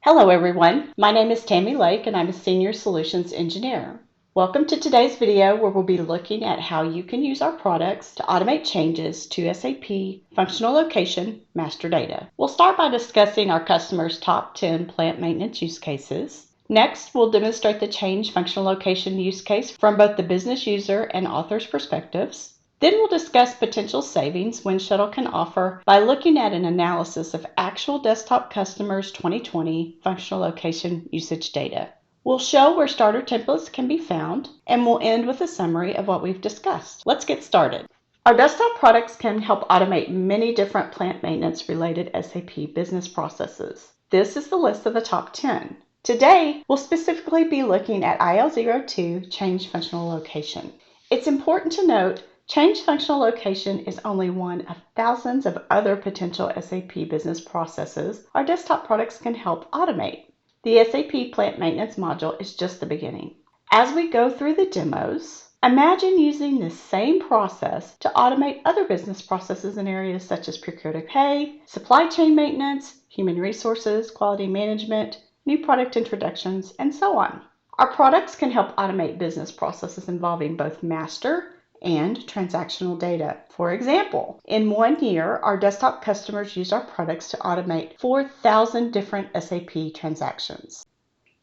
Hello everyone, my name is Tammy Lake and I'm a Senior Solutions Engineer. Welcome to today's video where we'll be looking at how you can use our products to automate changes to SAP Functional Location Master Data. We'll start by discussing our customers' top 10 plant maintenance use cases. Next, we'll demonstrate the change functional location use case from both the business user and author's perspectives. Then we'll discuss potential savings Winshuttle can offer by looking at an analysis of actual desktop customers' 2020 functional location usage data. We'll show where starter templates can be found, and we'll end with a summary of what we've discussed. Let's get started. Our desktop products can help automate many different plant maintenance related SAP business processes. This is the list of the top 10. Today, we'll specifically be looking at IL02 Change Functional Location. It's important to note Change functional location is only one of thousands of other potential SAP business processes our desktop products can help automate. The SAP Plant Maintenance module is just the beginning. As we go through the demos, imagine using this same process to automate other business processes in areas such as procure-to-pay, supply chain maintenance, human resources, quality management, new product introductions, and so on. Our products can help automate business processes involving both master and transactional data. For example, in 1 year, our desktop customers use our products to automate 4,000 different SAP transactions.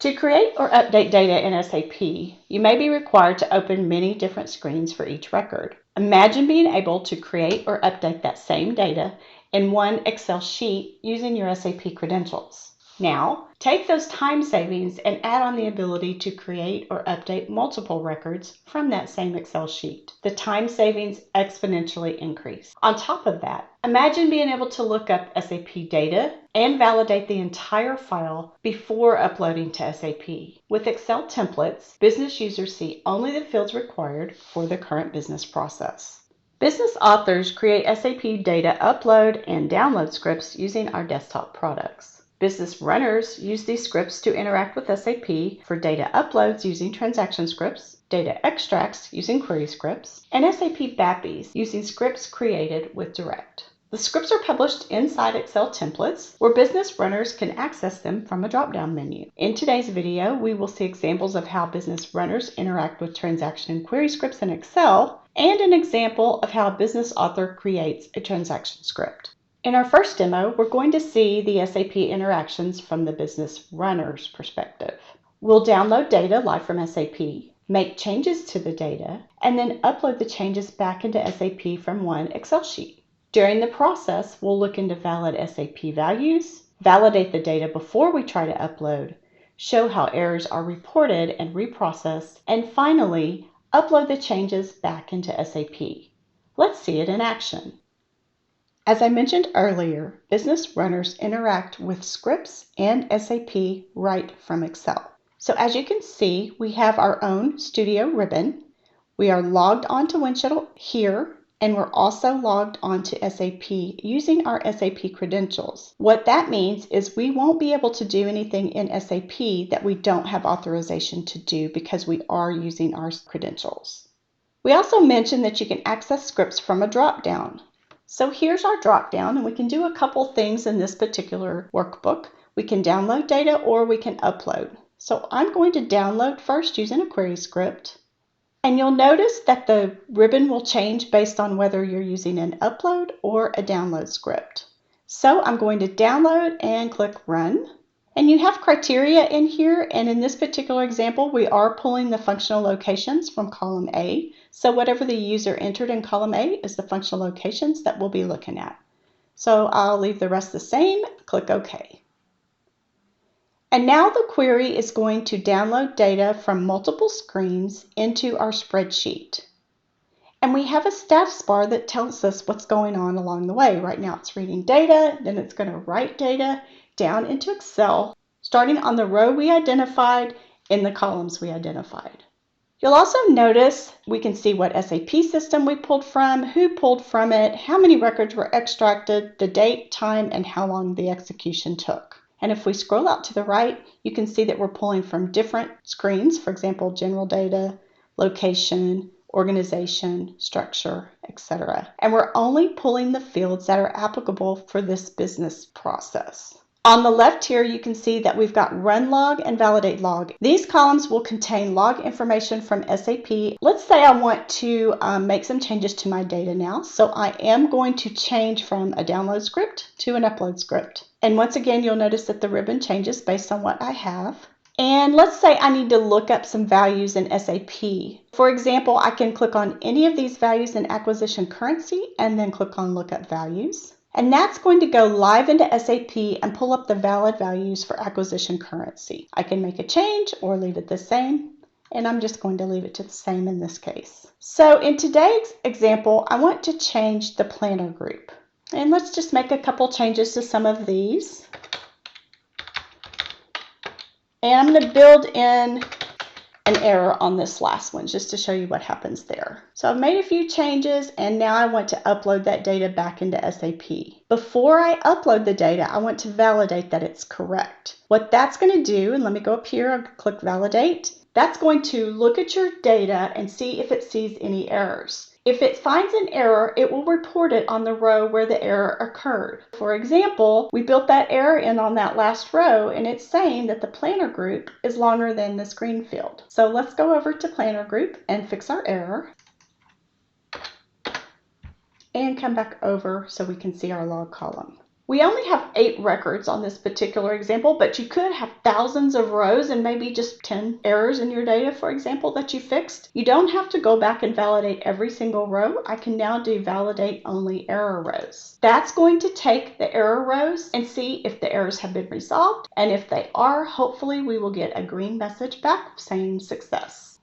To create or update data in SAP, you may be required to open many different screens for each record. Imagine being able to create or update that same data in one Excel sheet using your SAP credentials. Now, take those time savings and add on the ability to create or update multiple records from that same Excel sheet. The time savings exponentially increase. On top of that, imagine being able to look up SAP data and validate the entire file before uploading to SAP. With Excel templates, business users see only the fields required for the current business process. Business authors create SAP data upload and download scripts using our desktop products. Business runners use these scripts to interact with SAP for data uploads using transaction scripts, data extracts using query scripts, and SAP BAPIs using scripts created with Direct. The scripts are published inside Excel templates where business runners can access them from a drop-down menu. In today's video, we will see examples of how business runners interact with transaction and query scripts in Excel, and an example of how a business author creates a transaction script. In our first demo, we're going to see the SAP interactions from the business runner's perspective. We'll download data live from SAP, make changes to the data, and then upload the changes back into SAP from one Excel sheet. During the process, we'll look into valid SAP values, validate the data before we try to upload, show how errors are reported and reprocessed, and finally, upload the changes back into SAP. Let's see it in action. As I mentioned earlier, business runners interact with scripts and SAP right from Excel. So as you can see, we have our own studio ribbon. We are logged onto Winshuttle here, and we're also logged onto SAP using our SAP credentials. What that means is we won't be able to do anything in SAP that we don't have authorization to do because we are using our credentials. We also mentioned that you can access scripts from a drop-down. So here's our drop-down, and we can do a couple things in this particular workbook. We can download data or we can upload. So I'm going to download first using a query script. And you'll notice that the ribbon will change based on whether you're using an upload or a download script. So I'm going to download and click Run. And you have criteria in here, and in this particular example, we are pulling the functional locations from column A. So whatever the user entered in column A is the functional locations that we'll be looking at. So I'll leave the rest the same, click OK. And now the query is going to download data from multiple screens into our spreadsheet. And we have a status bar that tells us what's going on along the way. Right now it's reading data, then it's going to write data down into Excel, starting on the row we identified in the columns we identified. You'll also notice we can see what SAP system we pulled from, who pulled from it, how many records were extracted, the date, time, and how long the execution took. And if we scroll out to the right, you can see that we're pulling from different screens, for example, general data, location, organization, structure, etc. And we're only pulling the fields that are applicable for this business process. On the left here, you can see that we've got run log and validate log. These columns will contain log information from SAP. Let's say I want to make some changes to my data now. So I am going to change from a download script to an upload script. And once again, you'll notice that the ribbon changes based on what I have. And let's say I need to look up some values in SAP. For example, I can click on any of these values in acquisition currency and then click on look up values. And that's going to go live into SAP and pull up the valid values for acquisition currency. I can make a change or leave it the same, and I'm just going to leave it to the same in this case. So in today's example, I want to change the planner group. And let's just make a couple changes to some of these. And I'm going to build in an error on this last one just to show you what happens there. So I've made a few changes and now I want to upload that data back into SAP. Before I upload the data, I want to validate that it's correct. What that's going to do, and let me go up here and click validate, that's going to look at your data and see if it sees any errors. If it finds an error, it will report it on the row where the error occurred. For example, we built that error in on that last row and it's saying that the planner group is longer than the screen field. So let's go over to planner group and fix our error. And come back over so we can see our log column. We only have 8 records on this particular example, but you could have thousands of rows and maybe just 10 errors in your data, for example, that you fixed. You don't have to go back and validate every single row. I can now do validate only error rows. That's going to take the error rows and see if the errors have been resolved. And if they are, hopefully we will get a green message back saying success.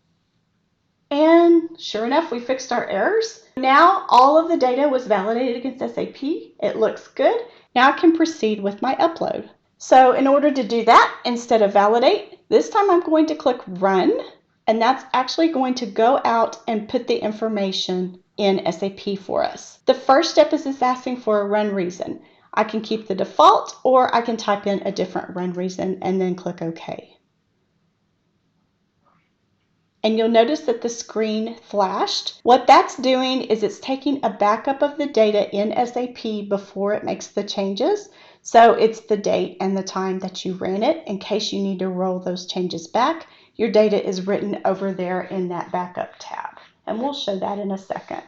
And sure enough, we fixed our errors. Now all of the data was validated against SAP. It looks good. Now I can proceed with my upload. So in order to do that, instead of validate, this time I'm going to click run, and that's actually going to go out and put the information in SAP for us. The first step is it's asking for a run reason. I can keep the default or I can type in a different run reason and then click OK. And you'll notice that the screen flashed. What that's doing is it's taking a backup of the data in SAP before it makes the changes. So it's the date and the time that you ran it. In case you need to roll those changes back, your data is written over there in that backup tab. And we'll show that in a second.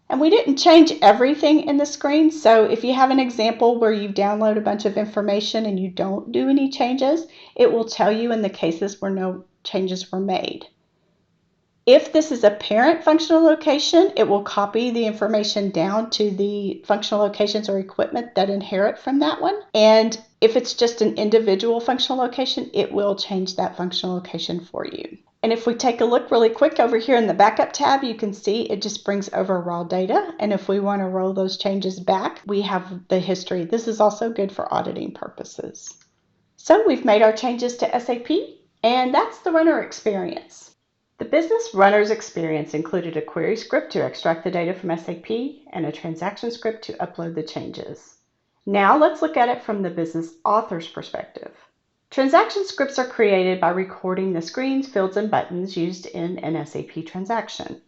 And we didn't change everything in the screen. So if you have an example where you download a bunch of information and you don't do any changes, it will tell you in the cases where no changes were made. If this is a parent functional location, it will copy the information down to the functional locations or equipment that inherit from that one. And if it's just an individual functional location, it will change that functional location for you. And if we take a look really quick over here in the backup tab, you can see it just brings over raw data. And if we want to roll those changes back, we have the history. This is also good for auditing purposes. So we've made our changes to SAP, and that's the runner experience. The business runner's experience included a query script to extract the data from SAP and a transaction script to upload the changes. Now let's look at it from the business author's perspective. Transaction scripts are created by recording the screens, fields, and buttons used in an SAP transaction,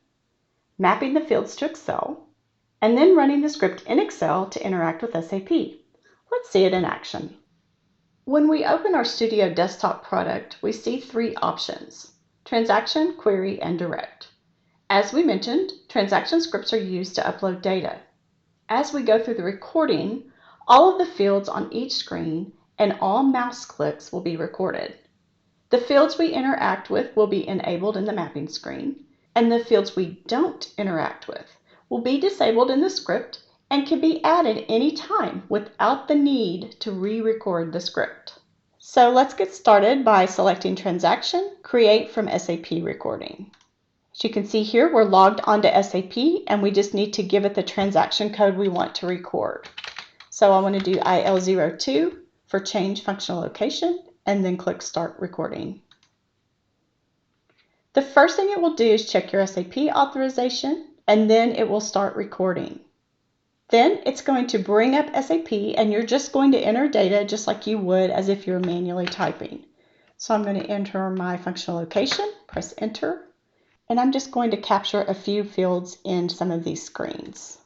mapping the fields to Excel, and then running the script in Excel to interact with SAP. Let's see it in action. When we open our Studio Desktop product, we see 3 options: transaction, query, and direct. As we mentioned, transaction scripts are used to upload data. As we go through the recording, all of the fields on each screen and all mouse clicks will be recorded. The fields we interact with will be enabled in the mapping screen, and the fields we don't interact with will be disabled in the script and can be added anytime without the need to re-record the script. So let's get started by selecting Transaction, Create from SAP Recording. As you can see here, we're logged onto SAP and we just need to give it the transaction code we want to record. So I want to do IL02 for change functional location and then click Start Recording. The first thing it will do is check your SAP authorization and then it will start recording. Then it's going to bring up SAP and you're just going to enter data just like you would as if you're manually typing. So I'm going to enter my functional location, press enter, and I'm just going to capture a few fields in some of these screens.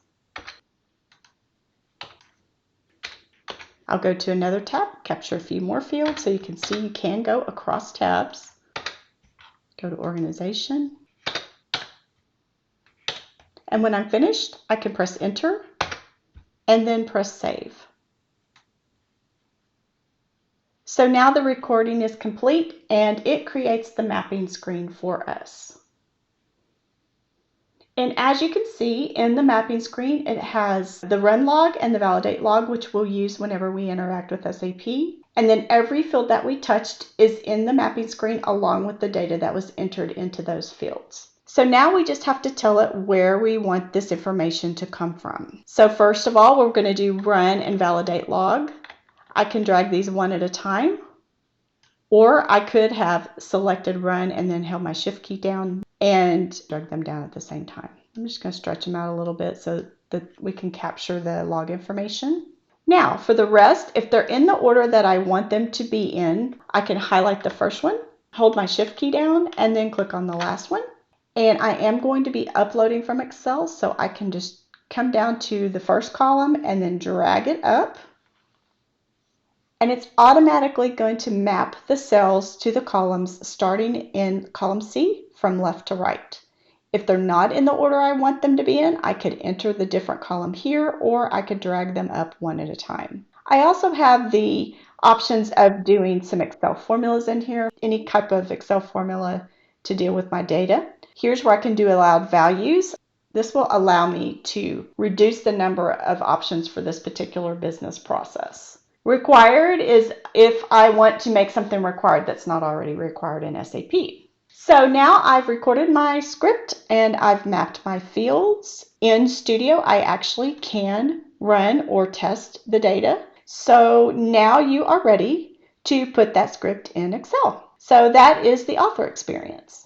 I'll go to another tab, capture a few more fields so you can see you can go across tabs. Go to organization. And when I'm finished, I can press enter and then press save. So now the recording is complete and it creates the mapping screen for us. And as you can see in the mapping screen, it has the run log and the validate log, which we'll use whenever we interact with SAP. And then every field that we touched is in the mapping screen along with the data that was entered into those fields. So now we just have to tell it where we want this information to come from. So first of all, we're going to do run and validate log. I can drag these one at a time, or I could have selected run and then held my shift key down and drag them down at the same time. I'm just going to stretch them out a little bit so that we can capture the log information. Now for the rest, if they're in the order that I want them to be in, I can highlight the first one, hold my shift key down, and then click on the last one. And I am going to be uploading from Excel, so I can just come down to the first column and then drag it up. And it's automatically going to map the cells to the columns starting in column C from left to right. If they're not in the order I want them to be in, I could enter the different column here, or I could drag them up one at a time. I also have the options of doing some Excel formulas in here, any type of Excel formula to deal with my data. Here's where I can do allowed values. This will allow me to reduce the number of options for this particular business process. Required is if I want to make something required that's not already required in SAP. So now I've recorded my script and I've mapped my fields. In Studio, I actually can run or test the data. So now you are ready to put that script in Excel. So that is the author experience.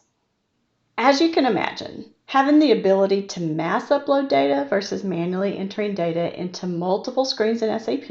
As you can imagine, having the ability to mass upload data versus manually entering data into multiple screens in SAP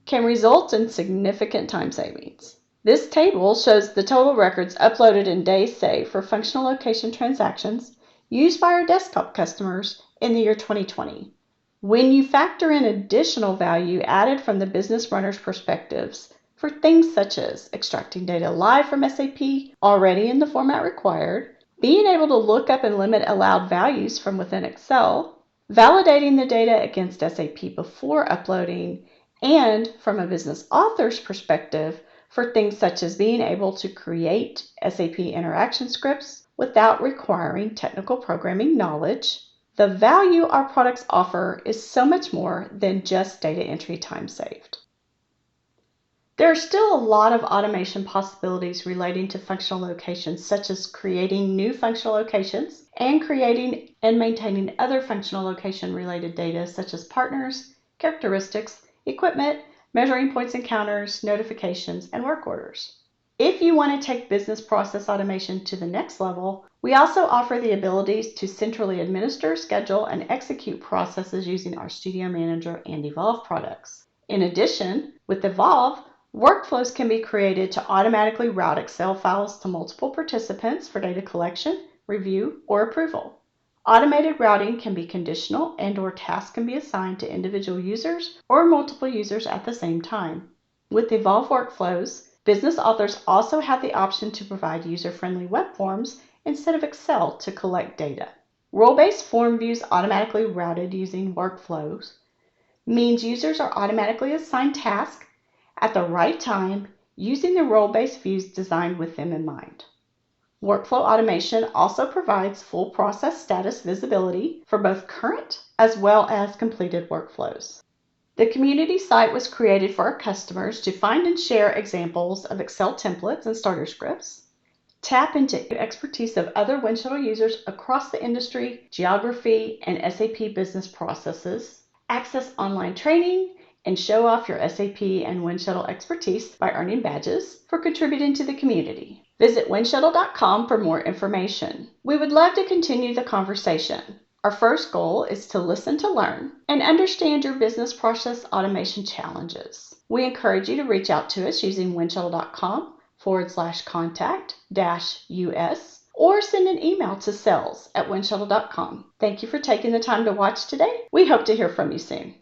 can result in significant time savings. This table shows the total records uploaded in days saved for functional location transactions used by our desktop customers in the year 2020. When you factor in additional value added from the business runner's perspectives for things such as extracting data live from SAP already in the format required, being able to look up and limit allowed values from within Excel, validating the data against SAP before uploading, and from a business author's perspective for things such as being able to create SAP interaction scripts without requiring technical programming knowledge, the value our products offer is so much more than just data entry time saved. There are still a lot of automation possibilities relating to functional locations, such as creating new functional locations and creating and maintaining other functional location related data such as partners, characteristics, equipment, measuring points and counters, notifications, and work orders. If you want to take business process automation to the next level, we also offer the abilities to centrally administer, schedule, and execute processes using our Studio Manager and Evolve products. In addition, with Evolve, workflows can be created to automatically route Excel files to multiple participants for data collection, review, or approval. Automated routing can be conditional and/or tasks can be assigned to individual users or multiple users at the same time. With Evolve Workflows, business authors also have the option to provide user-friendly web forms instead of Excel to collect data. Role-based form views automatically routed using workflows means users are automatically assigned tasks at the right time using the role-based views designed with them in mind. Workflow automation also provides full process status visibility for both current as well as completed workflows. The community site was created for our customers to find and share examples of Excel templates and starter scripts, tap into expertise of other Winshuttle users across the industry, geography, and SAP business processes, access online training, and show off your SAP and Winshuttle expertise by earning badges for contributing to the community. Visit winshuttle.com for more information. We would love to continue the conversation. Our first goal is to listen to learn and understand your business process automation challenges. We encourage you to reach out to us using winshuttle.com/contact-us or send an email to sales@winshuttle.com. Thank you for taking the time to watch today. We hope to hear from you soon.